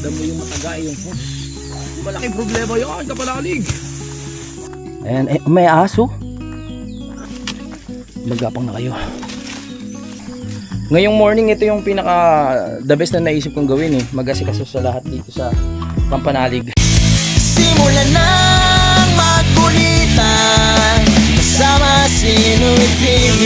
Damo yung mataga yung hose. Malaking problema yan, kapanalig. Ayan, may aso. Magapang na kayo. Ngayong morning, ito yung pinaka the best na naisip kong gawin eh. Mag-asikaso sa lahat dito sa Pampanalig. Simulan ng magkulitan kasama si Inuit TV.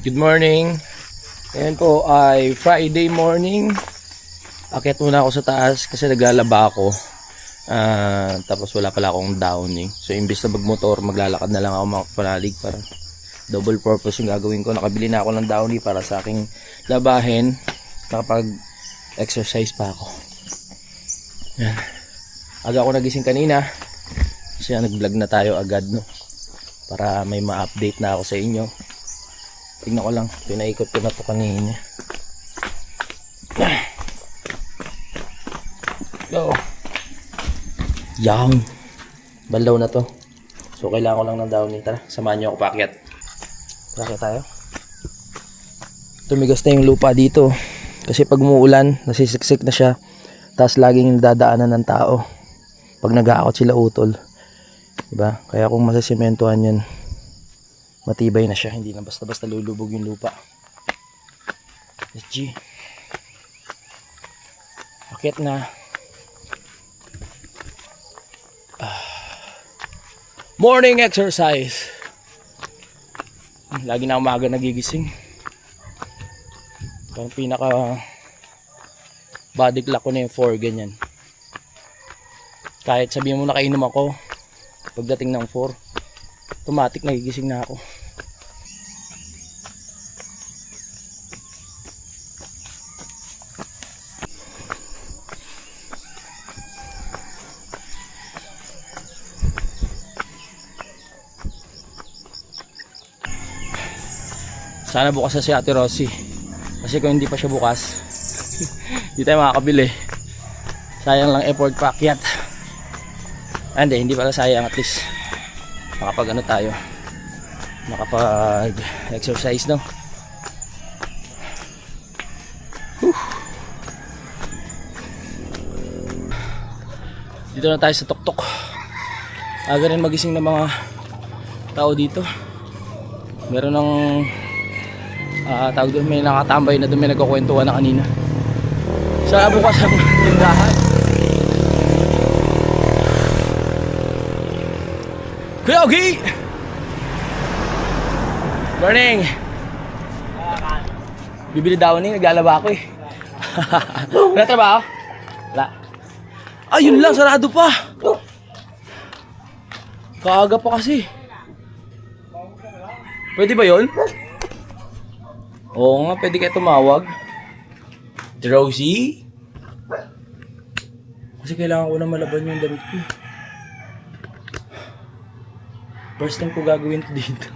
Good morning. Ayan po ay Friday morning. Akyat muna ako sa taas kasi naglalaba ako. Tapos wala pala akong downy. So imbes na magmotor, maglalakad na lang ako mga kapanalig para double purpose yung gagawin ko. Nakabili na ako ng downy para sa aking labahin. Nakapag-exercise pa ako. Ayan. Aga ako nagising kanina. Kasi nag-vlog na tayo agad, no? Para may ma-update na ako sa inyo. Tingnan ko lang, pinaikot ko na ito kanina. Go! Yang! Banlaw na to. So kailangan ko lang ng downy. Tara, samahan nyo ako paakyat. Paakyat tayo. Tumigas na yung lupa dito. Kasi pag umuulan, nasisiksik na siya. Tapos laging dadaanan ng tao. Pag nag-aakot sila utol. Diba? Kaya kung masasimentuhan yan, matibay na siya, hindi na basta-basta lulubog yung lupa. Let's G. Akit na. Morning exercise. Lagi na umaga nagigising. Parang pinaka body clock ko na yung 4 ganyan. Kahit sabihin mo nakainom ako, pagdating ng 4, automatic nagigising na ako. Sana bukas na si Ate Rosie. Kasi kung hindi pa siya bukas, hindi tayo makakabili. Sayang lang effort paakyat. Hindi pala sayang, at least makapag ano tayo, makapag exercise, no? Dito na tayo sa tuktok. Aga rin magising ng mga tao dito. Meron ng tawag doon, may nakatambay na doon, may nagkukwentuhan na kanina. Sa bukas ang tindahan. Kuya Ogie! Morning! Bibili daw ni, naglalaba ako eh. Wala trabaho? Wala. Ayun lang, sarado pa! Kaaga pa kasi. Pwede ba yun? Oo nga, pwede kayo tumawag. Rosie? Kasi kailangan ko na malaban yung damit ko. First time ko gagawin to dito.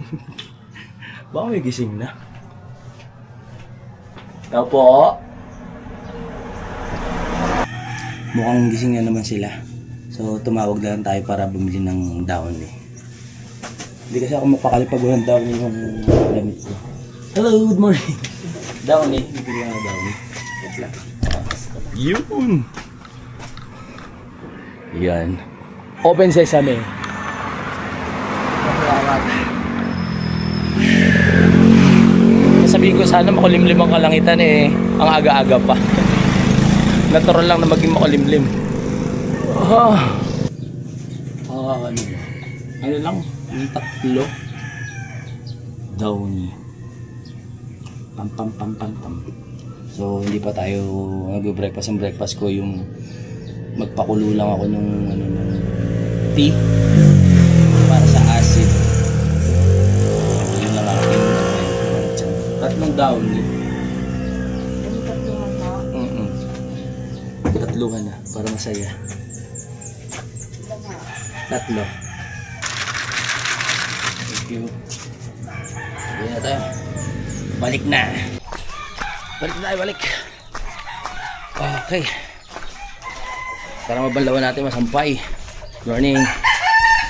Baka may gising na. Tao po. Mukhang gising na naman sila. So tumawag na lang tayo para bumili ng downy. Hindi kasi ako mapakali pag walang downy yung damit ko. Hello, good morning. Downy, bibili nga downy. Yun. Yan. Open sesame. Sabihin ko sana makulimlim ang kalangitan eh. Ang aga-aga pa. Natural lang na maging makulimlim. Ano lang? Yung tatlo. Downy. Pam pam pam pam pam. So hindi pa tayo nag-breakfast. Ang breakfast ko yung magpakulo lang ako nung nung tea para sa acid. Yun lang aking tatlong Downy. Tatluhan na para masaya. Tatlo. Thank you. Balik na tayo. Balik na. Balik. Okay. Para mabanlawan natin masampay. Morning.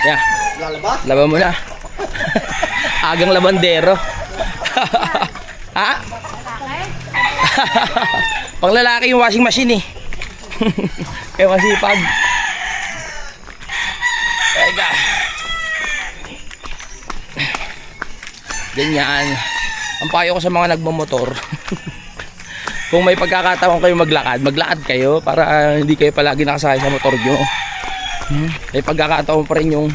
Yeah. Lalaba? Laban mo na. Agang labandero. Ha? Pang lalaki yung washing machine eh. Kaya masipag. Ega. Ganyan. Ang payo ko sa mga nagmamotor. Kung may pagkakataon kayo maglakad kayo para hindi kayo palagi nakasakay sa motor nyo. May pagkakataon pa rin yung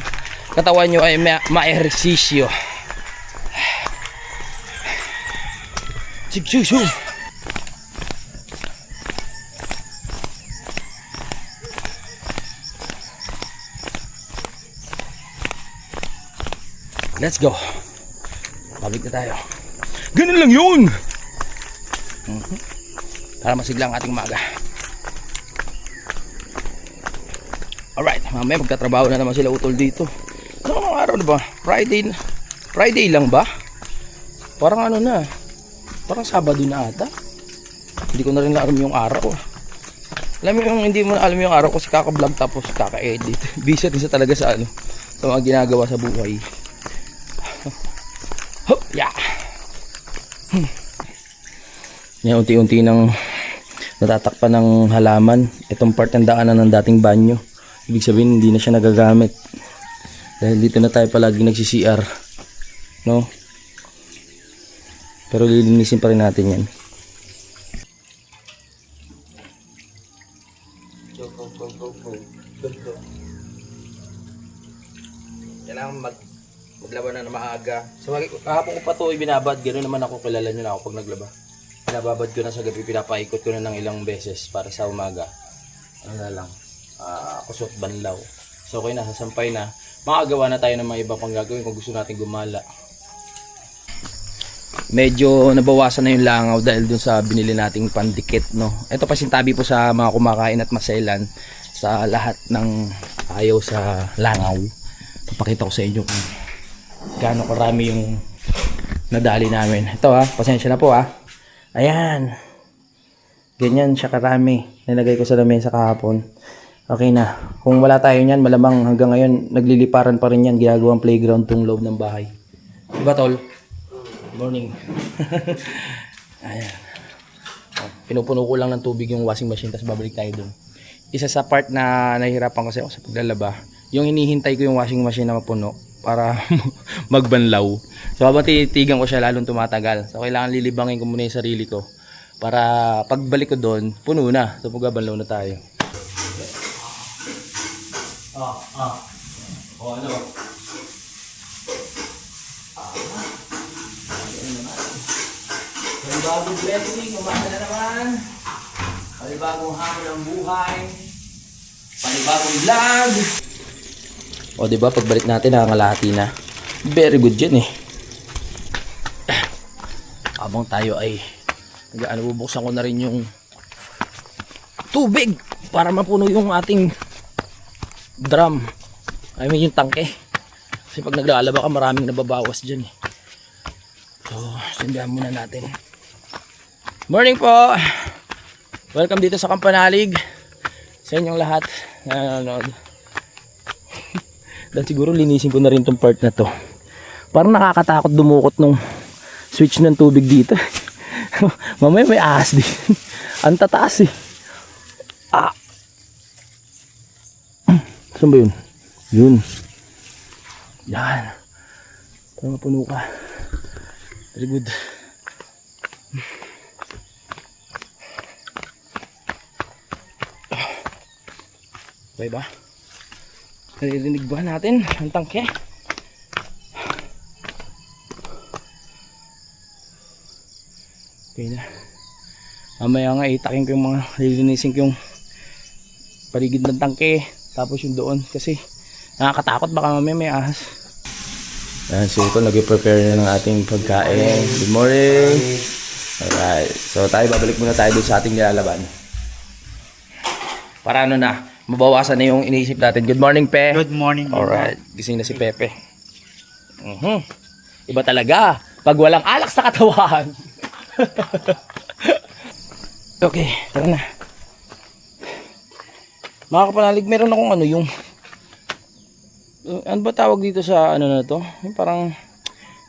katawan nyo ay ma-ehersisyo. Sig-sig-sig. Let's go. Pabalik na tayo. Ganun lang yun. Para masigla ang ating umaga. Alright, mamaya magtatrabaho na naman sila utol dito. Ano mga araw na ba? Friday lang ba? Parang ano na. Parang Sabado na ata. Hindi ko na rin alam yung araw. Alam mo yung hindi mo na alam yung araw kasi kaka-vlog tapos kaka-edit. Busy din sa talaga sa ano. Sa mga ginagawa sa buhay. Hop, yeah. Yan, unti-unti nang natatakpan ng halaman. Itong part ng daanan ng dating banyo. Ibig sabihin hindi na siya nagagamit. Dahil dito na tayo palagi nagsi-CR. No? Pero lilinisin pa rin natin yan. Go. Kailangan maglaban na maaga. So kahapon ko pa ito ibinabad. Ganoon naman ako, kilala nyo na ako pag naglaba. Pinababad ko na sa gabi, pinapaikot ko na ng ilang beses para sa umaga. Ano na lang, kusot banlaw. So okay na, sasampay na. Makagawa na tayo ng mga iba pang gagawin kung gusto natin gumala. Medyo nabawasan na yung langaw dahil dun sa binili nating pandikit, no. Ito pasintabi po sa mga kumakain at masailan sa lahat ng ayaw sa langaw. Papakita ko sa inyo kung gaano karami yung nadali namin. Ito ha, pasensya na po ha. Ayan. Ganyan siya karami. Nilagay ko sa lamesa kahapon. Okay na. Kung wala tayo niyan, malamang hanggang ngayon nagliliparan pa rin yan. Ginagawang playground tong loob ng bahay. Diba tol? Morning. Ayan. Pinupuno ko lang ng tubig yung washing machine tapos babalik tayo dun. Isa sa part na nahihirapan kasi ako sa paglalaba, yung hinihintay ko yung washing machine na mapuno para magbanlaw. So habang tinitigan ko siya lalong tumatagal. So kailangan lilibangin ko muna yung sarili ko para pagbalik ko doon, puno na. So magbanlaw na tayo. Ano? Panibagong blessing, umaga na naman. Panibagong hamon ng buhay. Panibagong vlog. O diba, pagbalik natin nakangalahati na. Very good yan eh. Habang tayo ay bubuksan ko na rin yung tubig para mapuno yung ating drum. I mean yung tangke. Kasi pag naglalaba ka maraming nababawas dyan eh. So, sundan muna natin. Morning po! Welcome dito sa Kampanalig. Sa inyong lahat na nanonood. Dahil siguro linisin ko na rin tong part na to. Parang nakakatakot dumukot nung switch ng tubig dito. Mamaya may ahas din. Ang tataas eh. Saan ba yun? Yun. Yan. Para mapuno ka. Very good. Okay ba? Naririnig ba natin ang tangke? Okay na. Mamaya nga itakin ko yung mga lilinisin ko yung paligid ng tangke. Tapos yung doon kasi nakakatakot baka mamaya may ahas. Yan, so ito nag-prepare na ng ating pagkain. Good morning. Alright. So tayo babalik muna tayo doon sa ating nilalaban. Para ano na, mabawasan na yung iniisip natin. Good morning, Pe. Good morning. Alright. Gising na si Pepe. Iba talaga. Pag walang alak sa katawan. Okay, tara na. Mga kapanalig, meron akong ano yung ano ba tawag dito sa ano na to? Yung parang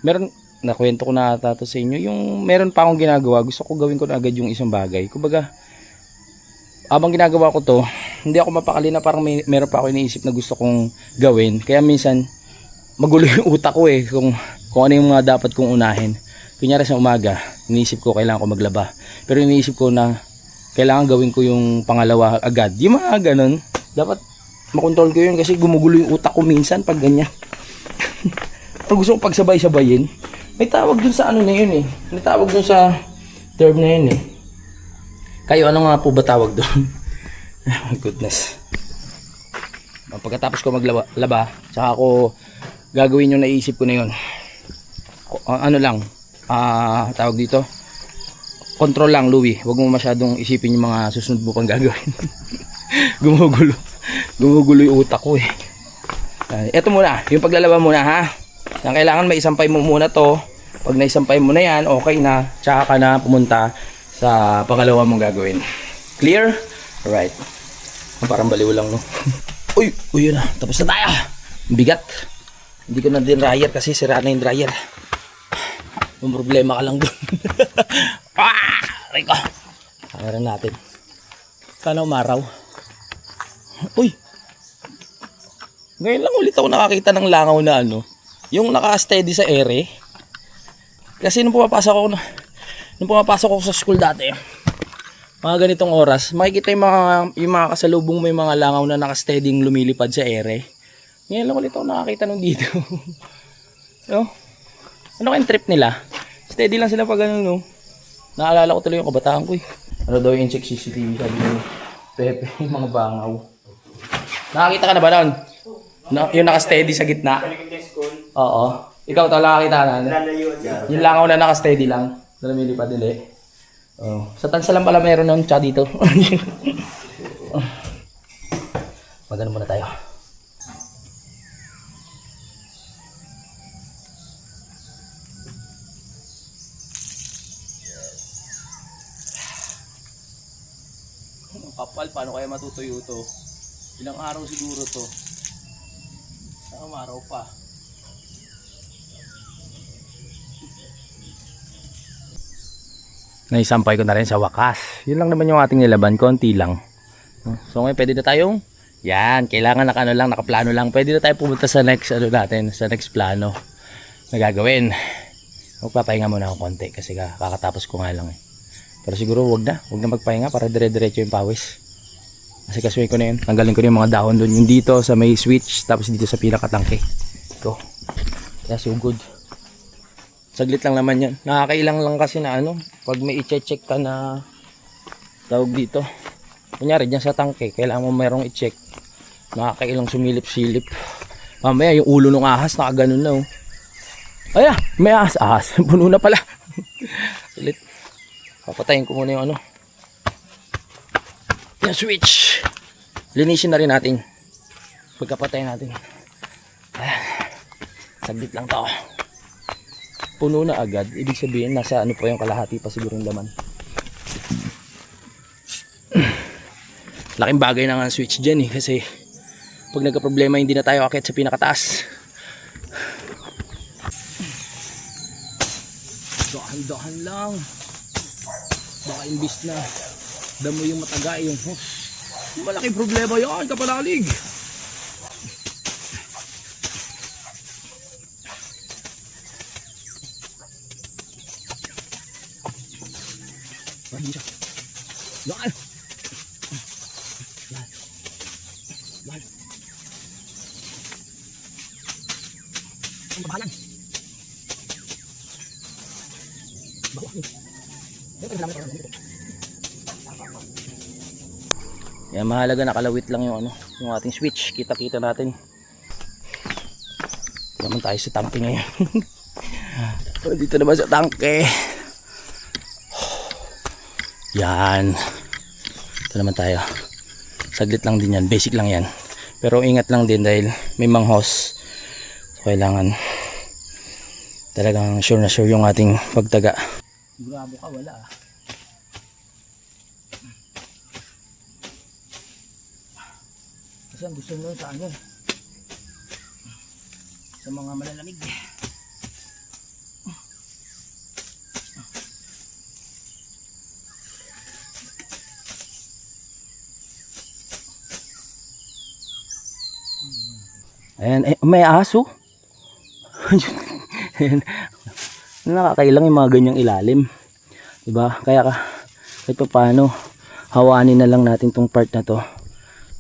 meron, nakwento ko na ata to sa inyo, yung meron pa akong ginagawa, gusto ko gawin ko na agad yung isang bagay. Kumbaga, habang ginagawa ko to, hindi ako mapakali na parang meron pa ako iniisip na gusto kong gawin. Kaya minsan magulo yung utak ko eh kung ano yung mga dapat kong unahin. Kunyari sa umaga, iniisip ko kailangan ko maglaba. Pero iniisip ko na kailangan gawin ko yung pangalawa agad. Yung mga ganun, dapat makontrol ko yun kasi gumugulo yung utak ko minsan pag ganyan. Pag gusto kong pagsabay-sabayin, may tawag dun sa ano na yun eh. May tawag dun sa term na yun eh. Kayo, ano nga po ba tawag dun? Oh my goodness. Pagkatapos ko maglaba, tsaka ako gagawin yung naisip ko na yun. Ano lang, tawag dito, control lang, Louie. Huwag mo masyadong isipin yung mga susunod mo pang gagawin. Gumugulo yung utak ko eh. Ito muna, yung paglalaba muna ha. Yung kailangan maisampay mo muna to. Pag naisampay mo na yan, okay na. Tsaka ka na pumunta sa pangalawa mong gagawin. Clear? Alright. Parang baliw lang no. Uy, yun na. Tapos na tayo. Bigat. Hindi ko na din dryer kasi sira na yung dryer. Yung problema ka lang doon. Rico. Kaya natin. Sana umaraw. Uy. Ngayon lang ulit ako nakakita ng langaw na ano. Yung naka-steady sa ere. Kasi nung pumapasok ako sa school dati, mga ganitong oras, makikita yung mga kasalubong may mga langaw na naka-steady lumilipad sa ere. Ngayon lang ulit ako nakakita nung dito. So, ano kayong trip nila? Steady lang sila pag ano no. Naalala ko tuloy yung kabataan ko eh. Ano daw yung check CCTV sabi ni Pepe, yung mga bangaw. Nakakita ka na ba nun? No, yung naka-steady sa gitna? Oo. Ikaw ito nakakita na? Yung langaw na naka-steady lang. Na lumilipad dili. Oh. Sa tansa lang pala meron nun, tsaka dito. Magano muna tayo. Kapal, paano kaya matutuyo to? Ilang araw siguro to? Isang araw pa. Naisampay ko na rin sa wakas. Yun lang naman yung ating nilaban, konti lang. So ngayon pwede na tayong, yan, kailangan nakaplano lang. Pwede na tayo pumunta sa next, sa next plano na gagawin. Magpapahinga muna ako konti kasi kakatapos ko nga lang eh. Pero siguro wag na magpahinga para dire-diretso yung pawis. Kasi kasuhin ko na yun. Tanggalin ko na yung mga dahon doon. Yung dito sa may switch, tapos dito sa pinakatangke. Ito. Kaya so good. Saglit lang naman yan. Nakakailang lang kasi na ano, pag may i-check ka na tawag dito. Kunyari dyan sa tangke, kailangan mo mayroong i-check. Nakakailang sumilip-silip. Mamaya yung ulo ng ahas, nakaganon na oh. Ay, may ahas. Puno na pala. Ulit. Papatayin ko muna yung ano. Yung switch. Linisin na rin natin. Pagkapatayin natin. Ayan. Saglit lang to. Puno na agad. Ibig sabihin nasa ano pa yung kalahati pa siguro yung laman. Laking bagay na nga switch dyan eh. Kasi pag nagka-problema hindi na tayo akit sa pinakataas. Dahan-dahan lang. Baka imbis na damo yung mataga yung malaking problema yan kapanalig. Yan. Ang kabahalan. Bawak Yan, mahalaga nakalawit lang yung ano, yung ating switch. Kita-kita natin. Naman tayo sa tangke ngayon. Dito naman sa tangke. Yan. Ito naman tayo. Saglit lang din yan. Basic lang yan. Pero ingat lang din dahil may manghos. So, kailangan talagang sure na sure yung ating pagtaga. Bravo ka, wala ah. Kasi ang gusto nyo sa ano, sa mga malalamig. Ayan, may aso. Ayan. Nakakailang yung mga ganyang ilalim. Diba? Kaya kahit pa paano, hawanin na lang natin tong part na to.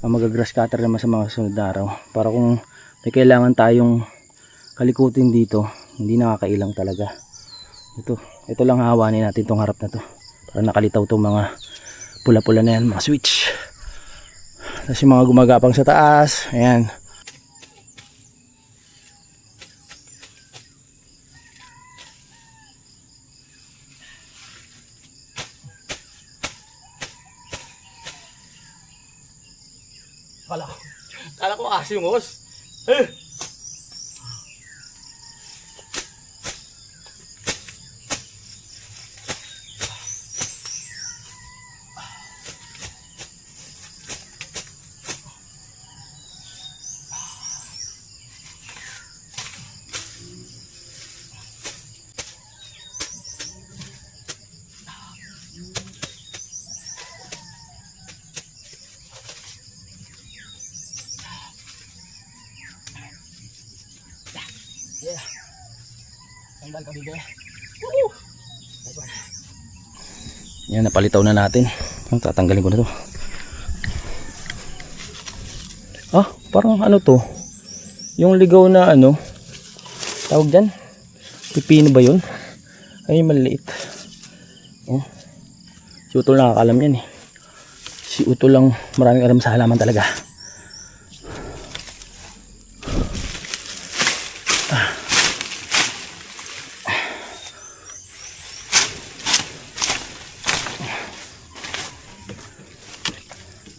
Mag-grass cutter naman sa mga sunod na araw. Para kung may kailangan tayong kalikutin dito, hindi nakakailang talaga. Ito lang hawanin natin tong harap na to. Para nakalitaw tong mga pula-pula na yan, mga switch. Tapos yung mga gumagapang sa taas, ayan. Kala ko aso yung hose. Yeah. Tanggal ka, bibe. Woohoo! Nice one. Yan, napalitaw na natin. Tatanggalin ko na to. Ah, parang ano to? Yung ligaw na ano, tawag dyan? Pipino ba yun? Ay, maliit. Oh. Si Utol nakakalam yan eh. Si Utol lang maraming alam sa halaman talaga.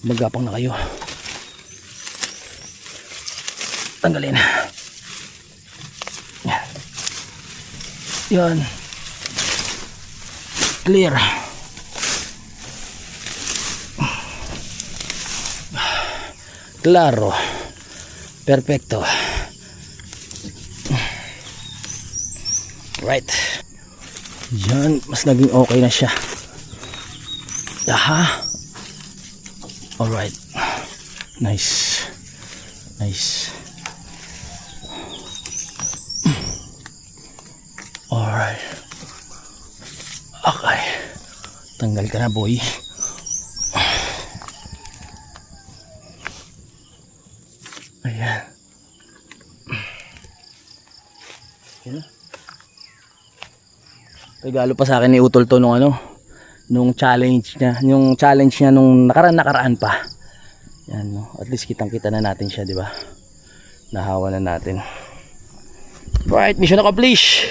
Magapang na kayo. Tanggalin. Yan. Yan. Clear. Claro. Perfecto. Right. Yan. Mas naging okay na siya. Aha. Alright. Nice. Nice. Alright. Okay. Tanggal ka na, boy. Ayan. Ayan. Regalo pa sa akin ni Utol to nung ano, nung challenge niya nung nakaraan pa. Yan, no? At least kitang-kita na natin siya, di ba? Nahawa na natin. Right, mission accomplished.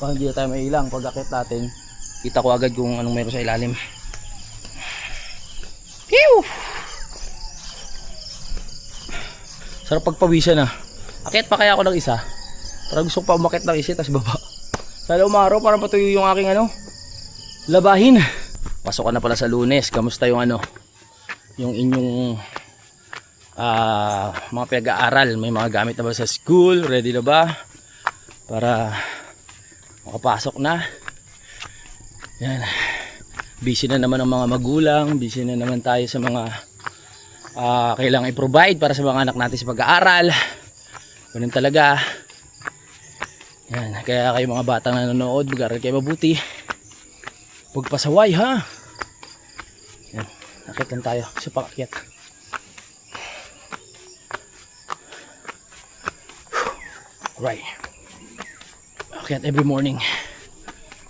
Pag hindi na tayo mailang, pag akit natin, kita ko agad kung anong meron sa ilalim. Pew! Sarap pagpawisan na. Akit pa kaya ako ng isa. Para gusto ko pa umakit ng isa, tapos baba. Sana umaraw para patuyo yung aking ano, labahin. Pasok ka na pala sa Lunes. Kamusta yung ano, yung inyong mga pinag-aaral? May mga gamit na ba sa school? Ready na ba para makapasok na? Yan. Busy na naman ang mga magulang. Busy na naman tayo sa mga kailangan i-provide para sa mga anak natin sa pag-aaral. Ganun talaga. Yan. Kaya kayo mga batang nanonood, mag-aaral kayo mabuti. Huwag pasaway, ha? Yan. Akit lang tayo sa pakakyat. Right. Akyat every morning.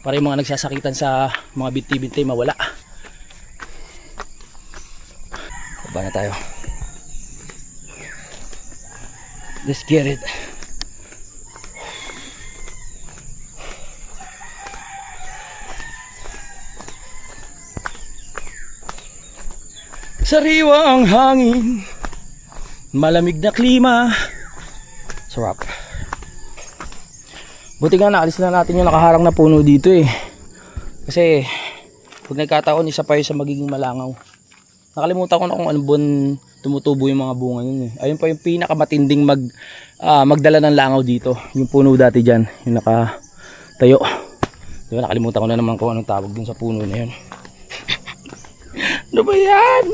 para yung mga nagsasakitan sa mga binti-binti mawala. Baba na tayo. Let's get it. Sariwa ang hangin, malamig na klima. Sarap. Buti nga naalis na natin yung nakaharang na puno dito eh. Kasi pag nagkataon isa pa yun sa magiging malangaw. Nakalimutan ko na kung anong buwan tumutubo yung mga bunga yun eh. Ayun pa yung pinakamatinding magdala ng langaw dito. Yung puno dati dyan, yung nakatayo. Diba, nakalimutan ko na naman kung anong tawag dun sa puno na yun. Ano ba yan?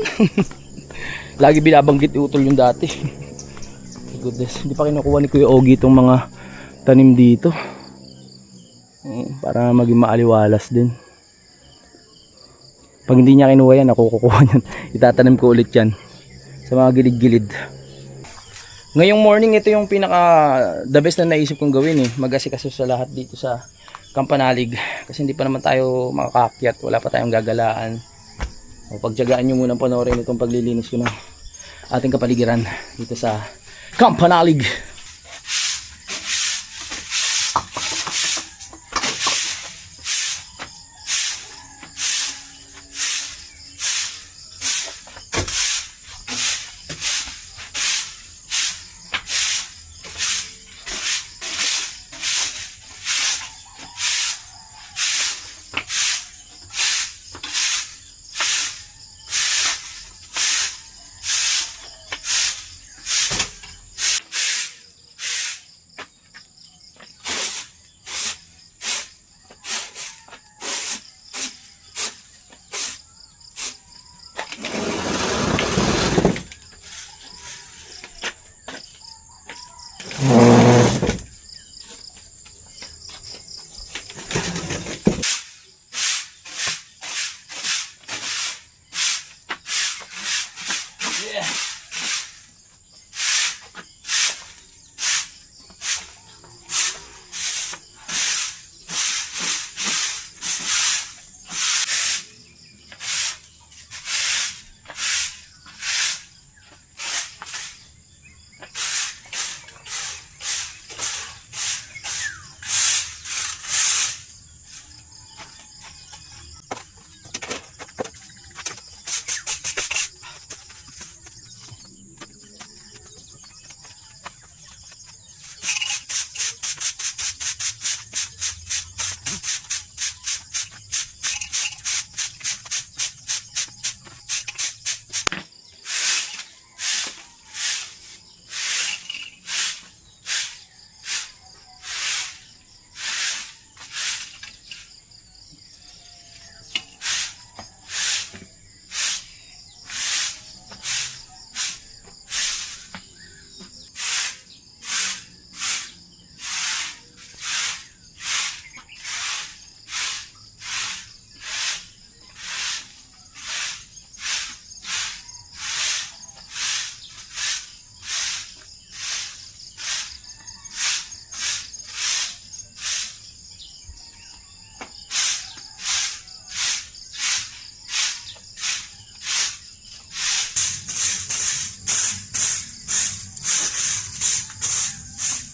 Lagi binabanggit utol yung dati. Goodness, hindi pa kinukuha ni Kuya Ogie itong mga tanim dito. Para maging maaliwalas din. Pag hindi niya kinuha yan, ako kukuha yan. Itatanim ko ulit yan sa mga gilid-gilid. Ngayong morning, ito yung pinaka the best na naisip kong gawin eh. Mag-asikaso sa lahat dito sa Kampanalig. Kasi hindi pa naman tayo makakakyat. Wala pa tayong gagalaan. O, pagtyagaan nyo munang panoorin itong paglilinis ko ng ating kapaligiran dito sa Kampanalig.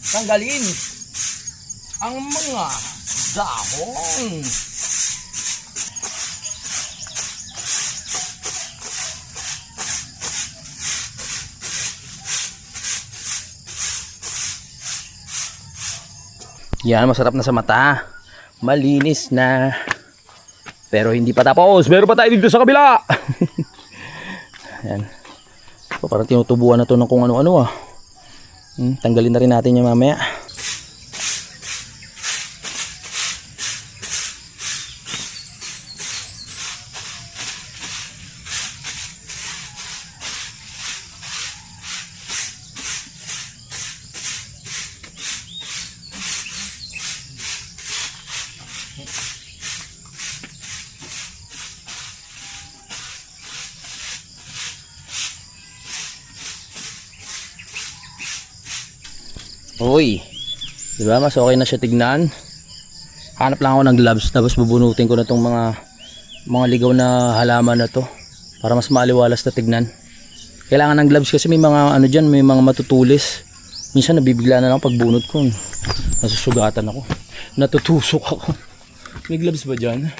Tanggalin ang mga dahon. Yan, masarap na sa mata. Malinis na. Pero hindi pa tapos. Meron pa tayo dito sa kabila. Yan. So, parang tinutubuan na to ng kung ano-ano ah. Tanggalin na rin natin yung mamaya. Uy, diba mas okay na siya tignan. Hanap lang ako ng gloves tapos bubunutin ko na tong mga ligaw na halaman na to para mas maliwalas na tignan. Kailangan ng gloves kasi may mga ano diyan, may mga matutulis. Minsan nabibigla na lang pagbunot ko. Nasusugatan ako. Natutusok ako. May gloves ba diyan?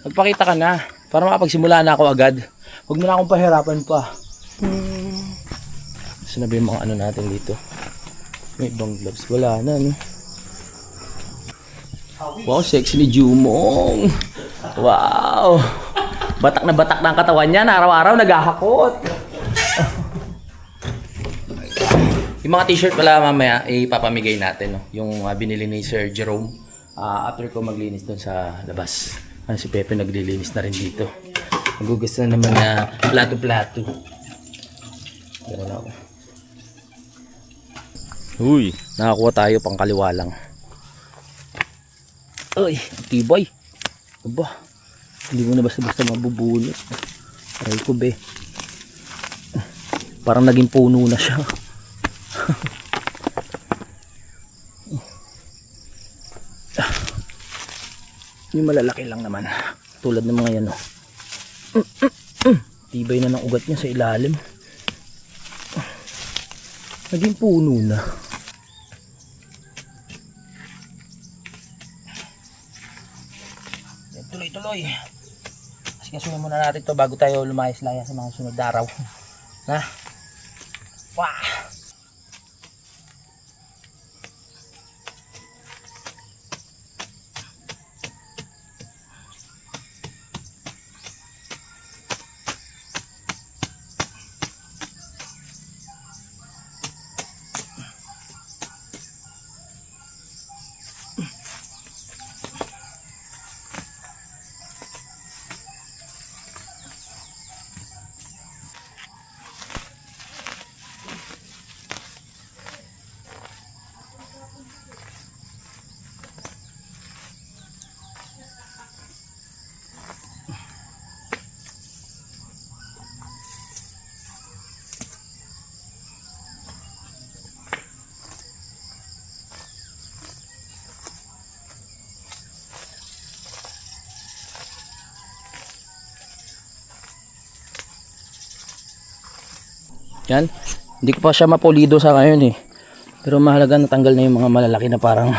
Magpakita ka na para makapagsimula na ako agad. Huwag mo na akong pahirapan pa. Sinabi yung mga ano natin dito. May ibang gloves. Wala na, no? Wow, sexy ni Jumong. Wow. Batak na ang katawan niya. Araw-araw naghahakot. Yung mga t-shirt pala mamaya ipapamigay natin, no? Yung binili ni Sir Jerome. After ko maglinis doon sa labas. Si Pepe naglilinis na rin dito. Nagugas na naman na plato-plato. Ganun ako. Uy, nakakuha tayo pang kaliwa lang. Ay, tibay. Aba, hindi mo na basta-basta mabubulot. Aray ko be. Parang naging puno na siya. Yung malalaki lang naman. Tulad ng mga yan, oh. Tibay na ng ugat niya sa ilalim. Naging puno na. Tuloy-tuloy. Kasi kasunin muna natin to bago tayo lumayas-laya sa mga sunod na araw. Na? Wah! Yan. Hindi ko pa siya mapulido sa ngayon eh. Pero mahalaga natanggal na yung mga malalaki na parang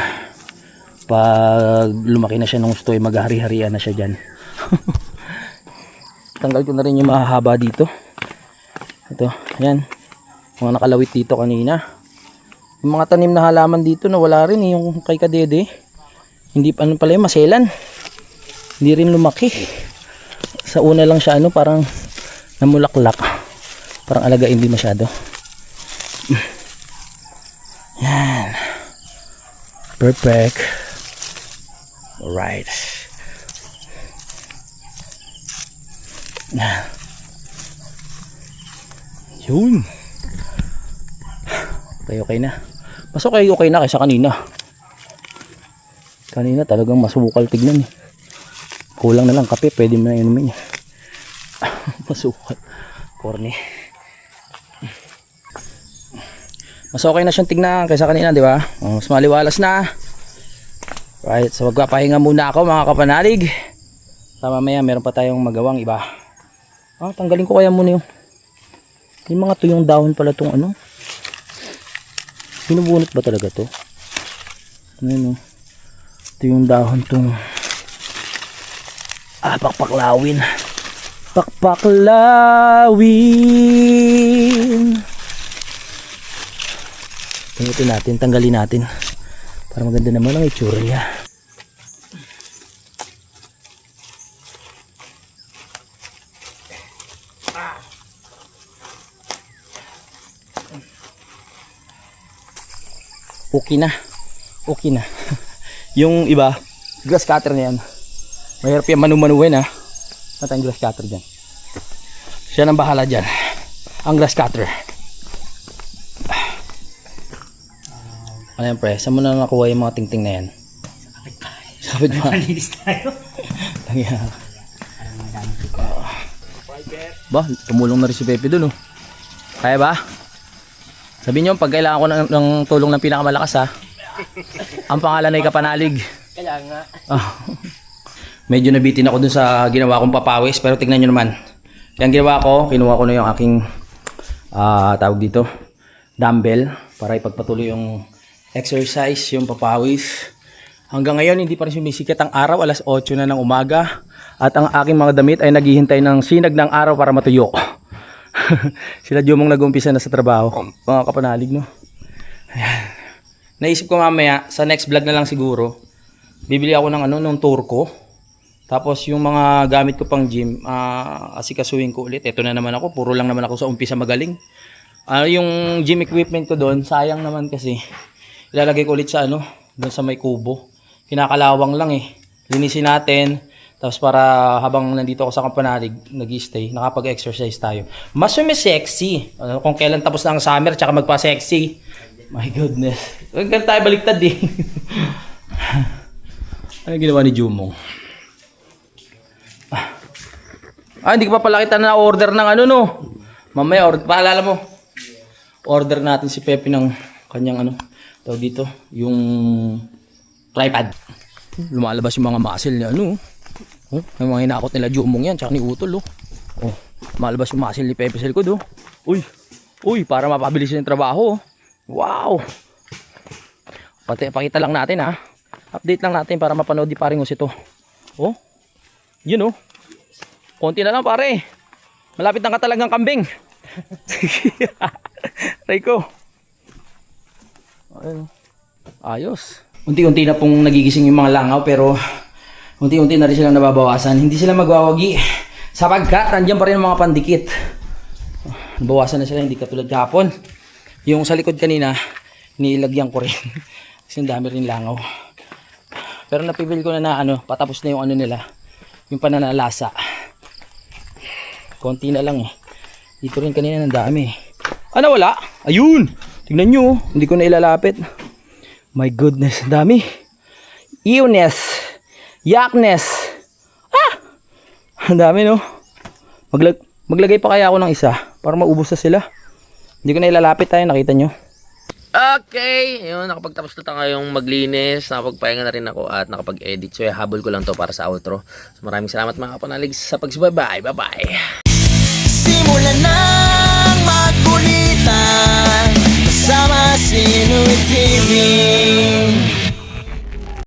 pag lumaki na siya ng gusto ay maghari-harian na siya dyan. Tanggal ko na rin yung mahahaba dito. Ito. Yan. Mga nakalawit dito kanina. Yung mga tanim na halaman dito na wala rin eh. Yung kay Kadede. Hindi pa ano pala yung maselan. Hindi rin lumaki. Sa una lang siya ano parang namulaklak. Parang alaga hindi masyado. Yan. Perfect. Alright. Yun. Okay na. Mas okay na kaysa kanina. Kanina talagang masukal tignan eh. Kulang na lang kape. Pwede mo na inumin eh. Masukal. Corny. Mas okay na siyang tignan kaysa kanina, di ba? Mas maliwalas na. Right, so magpapahinga muna ako mga kapanalig. Sa mamaya meron pa tayong magawang iba. Tanggalin ko kaya muna yung mga tuyong dahon pala tong ano. Binubunot ba talaga to? Ano? Tuyong dahon tong pakpaklawin. Pakpaklawin. Ito natin, tanggalin natin para maganda naman ang itsura niya. Okay na. Yung iba, grass cutter na yan. Mahirap yan manu-manuin ha. At ang grass cutter dyan. Siya nang bahala dyan. Ang grass cutter. Ano yan pre? Saan mo na nakuha yung mga tingting na yan? Kapit ba? Malinis tayo. Ba, tumulong na rin si Pepe dun oh. Kaya ba? Sabihin nyo, pag kailangan ko ng tulong ng pinakamalakas ha. Ang pangalan ay Kapanalig. Kaya nga. Medyo nabitin ako dun sa ginawa kong papawis, pero tignan nyo naman. Yung ginawa ko, kinuha ko na yung aking tawag dito, dumbbell para ipagpatuloy yung exercise, yung papawis. Hanggang ngayon hindi pa rin sumisikat ang araw, alas 8 na ng umaga at ang aking mga damit ay naghihintay ng sinag ng araw para matuyo. Sila Jomong nag-umpisa na sa trabaho, mga kapanalig, no? Ayan. Naisip ko mamaya sa next vlog na lang siguro bibili ako ng nung tour ko. Tapos yung mga gamit ko pang gym, asikasuhin ko ulit. Ito na naman ako, puro lang naman ako sa umpisa magaling. Yung gym equipment ko doon, sayang naman kasi. Ilalagay ko ulit sa doon sa may kubo. Kinakalawang lang eh. Linisin natin. Tapos para habang nandito ako sa Kampanalig, nag-stay, nakapag-exercise tayo. Mas sexy. Kung kailan tapos na ang summer, tsaka magpa-sexy. My goodness. Huwag tayo baliktad eh. Ano ginawa ni Jumong? Hindi ko pa pala kita na order ng no. Mamaya, paalala mo. Order natin si Pepe ng kanyang tawag dito, yung tripod. Lumalabas yung mga muscle niya, Oh, may mga hinakot nila Jumong yan, tsaka ni Utol, Oh, malabas yung muscle ni Pepe sa likod, Uy, para mapabilis yung trabaho, Wow! Pakita lang natin, Update lang natin para mapanood di paring ito. Yun, konti na lang pare. Malapit na ka talagang kambing. Rico. Ayos. Unti-unti na pong nagigising yung mga langaw pero unti-unti na rin silang nababawasan. Hindi sila magwawagi sapagkat nandiyan pa rin ang mga pandikit. Bawasan na sila, hindi katulad kahapon. Yung sa likod kanina, nilagyan ko rin. Kasi dami rin langaw. Pero napipil ko na patapos na yung nila. Yung pananalasa. Konti na lang eh. Dito rin kanina ng dami. Wala? Ayun! Tingnan nyo, hindi ko na ilalapit. My goodness, dami. Ewness. Yakness. Ang dami, no? Maglagay pa kaya ako ng isa para maubos na sila. Hindi ko na ilalapit tayo, nakita nyo. Okay, yun, nakapagtapos na tayong maglinis, nakapagpahinga na rin ako at nakapag-edit. So, habol ko lang to para sa outro. So, maraming salamat mga kapanalig sa pagsubaybay. Bye-bye! Simulan ng magkulitan kasama si Inuit TV.